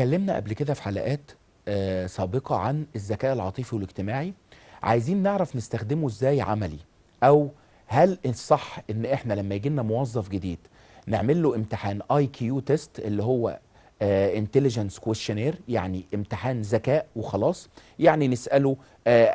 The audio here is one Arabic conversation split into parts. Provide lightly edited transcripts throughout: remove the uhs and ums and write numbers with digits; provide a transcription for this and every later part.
اتكلمنا قبل كده في حلقات سابقة عن الذكاء العاطفي والاجتماعي. عايزين نعرف نستخدمه ازاي عملي، او هل الصح ان احنا لما يجي لنا موظف جديد نعمل له امتحان اي كيو تيست اللي هو انتليجنس كويشنير، يعني امتحان ذكاء وخلاص، يعني نسأله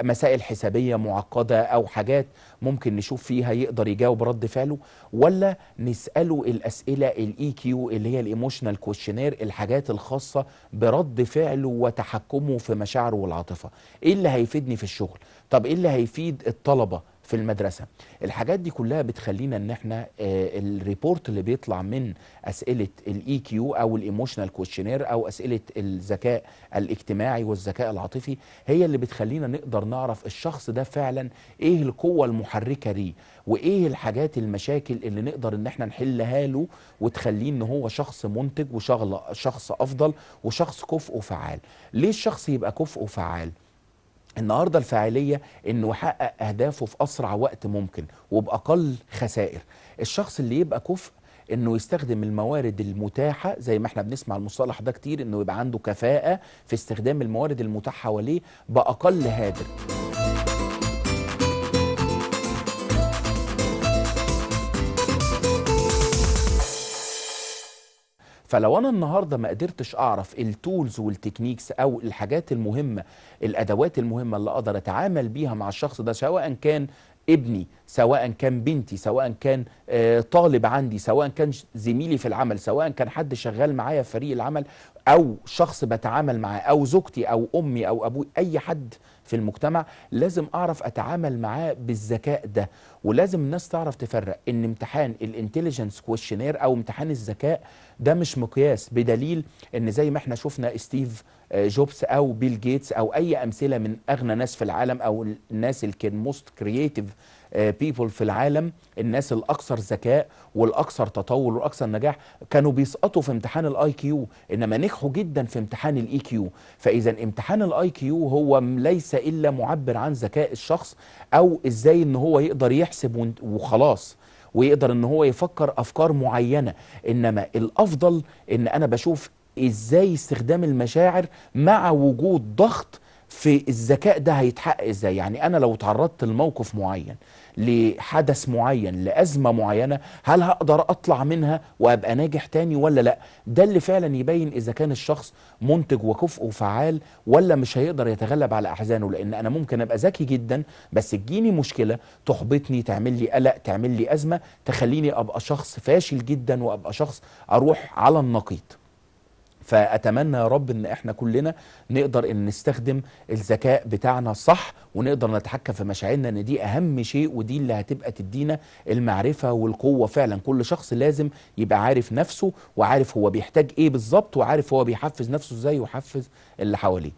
مسائل حسابية معقدة او حاجات ممكن نشوف فيها يقدر يجاوب رد فعله، ولا نسأله الأسئلة الاي كيو اللي هي الايموشنال كويشنير، الحاجات الخاصة برد فعله وتحكمه في مشاعره والعاطفة. ايه اللي هيفيدني في الشغل؟ طب ايه اللي هيفيد الطلبة في المدرسة؟ الحاجات دي كلها بتخلينا ان احنا الريبورت اللي بيطلع من اسئلة الاي كيو او الايموشنال كويشنير او اسئلة الذكاء الاجتماعي والذكاء العاطفي هي اللي بتخلينا نقدر نعرف الشخص ده فعلا ايه القوة المحركة ليه، وايه الحاجات المشاكل اللي نقدر ان احنا نحلها له وتخليه ان هو شخص منتج وشخص افضل وشخص كفء وفعال. ليه الشخص يبقى كفء وفعال؟ النهارده الفاعليه انه يحقق اهدافه في اسرع وقت ممكن وباقل خسائر. الشخص اللي يبقى كفء انه يستخدم الموارد المتاحه، زي ما احنا بنسمع المصطلح ده كتير، انه يبقى عنده كفاءه في استخدام الموارد المتاحه حواليه باقل هدر. فلو انا النهارده ما قدرتش اعرف التولز والتكنيكس او الحاجات المهمه، الادوات المهمه اللي اقدر اتعامل بيها مع الشخص ده، سواء كان ابني، سواء كان بنتي، سواء كان طالب عندي، سواء كان زميلي في العمل، سواء كان حد شغال معايا في فريق العمل، او شخص بتعامل معاه، او زوجتي او امي او ابوي، اي حد في المجتمع، لازم اعرف اتعامل معاه بالذكاء ده. ولازم الناس تعرف تفرق ان امتحان الانتليجنس كويشنير او امتحان الذكاء ده مش مقياس، بدليل ان زي ما احنا شفنا ستيف جوبز او بيل جيتس او اي امثله من اغنى ناس في العالم او الناس اللي كان موست كرييتيف بيبول في العالم، الناس الاكثر ذكاء والاكثر تطور والاكثر نجاح، كانوا بيسقطوا في امتحان الاي كيو انما نجحوا جدا في امتحان الاي كيو. فاذا امتحان الاي كيو هو ليس الا معبر عن ذكاء الشخص، او ازاي ان هو يقدر يحسب وخلاص، ويقدر ان هو يفكر افكار معينه. انما الافضل ان انا بشوف ازاي استخدام المشاعر مع وجود ضغط في الذكاء ده هيتحقق ازاي. يعني انا لو تعرضت لموقف معين، لحدث معين، لأزمة معينة، هل هقدر اطلع منها وابقى ناجح تاني ولا لا؟ ده اللي فعلا يبين اذا كان الشخص منتج وكفء وفعال ولا مش هيقدر يتغلب على احزانه. لان انا ممكن ابقى ذكي جدا بس تجيني مشكلة تحبطني، تعمل لي قلق، تعمل لي ازمة، تخليني ابقى شخص فاشل جدا وابقى شخص اروح على النقيض. فأتمنى يا رب إن إحنا كلنا نقدر إن نستخدم الذكاء بتاعنا صح، ونقدر نتحكم في مشاعرنا، إن دي أهم شيء ودي اللي هتبقى تدينا المعرفة والقوة. فعلا كل شخص لازم يبقى عارف نفسه وعارف هو بيحتاج إيه بالظبط، وعارف هو بيحفز نفسه إزاي ويحفز اللي حواليه.